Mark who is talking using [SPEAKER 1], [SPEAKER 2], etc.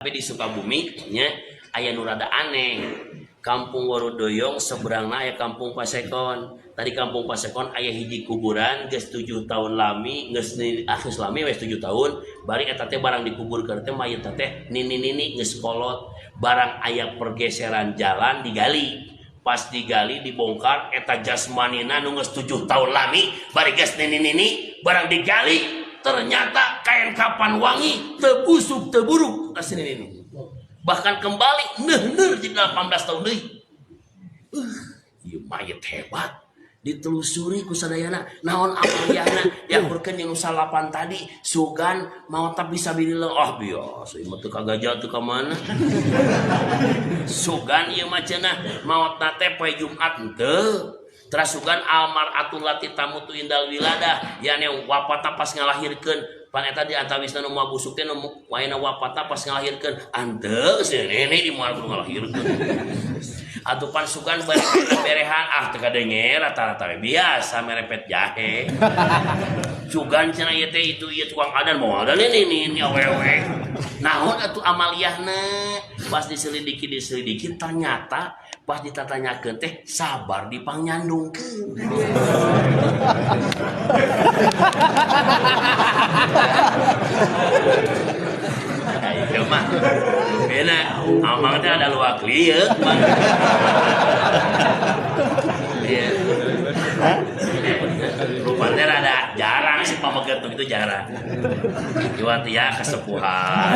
[SPEAKER 1] Tapi di Sukabumi nya aya nu rada aneh. Kampung Warudoyong seberangna aya Kampung Pasekon. Tadi Kampung Pasekon aya hiji kuburan geus 7 tahun lami, geus lami wes 7 tahun, bari eta teh barang dikuburkeun teh mayit teh nini-nini geus kolot. Barang aya pergeseran jalan digali. Pas digali dibongkar eta jasmanina nu geus 7 tahun lami, bari geus nini-nini, barang digali ternyata kain kapan wangi tebusuk teburuk asli ini bahkan kembali neuh jadi 18 tahun deui. Ieu mayit hebat ditelusuri ku sadayana naon amaliahna diakurkeun jeung nu salapan tadi sugan maot tapi sabilillah biasa ieu mah teu kagaja teu ka mana sugan ieu mah cenah maotna teh poe Jumat henteu. Terasugan almaratul lati tamutu indal wiladah yane wafat pas ngalahirkeun pan eta di antawisna nu moal busuk teh nu wayana wafat pas ngalahirkeun anteu nene di moal ngalahirkeun atuh pan sugan berehan teu kadenger rata-rata biasa merepet jahe sugan cenah ieu teh itu ieu tukang adan moal adan ini awewe naon atuh amaliahna pas diselidiki ternyata pas ditatanyakeun teh sabar dipangyandungkeun. Itu mah bena amang teh ada luak lieu mah. Iya. Rupanya ada jarang sih pamagetung itu jarang. Jual tiap kesepuhan.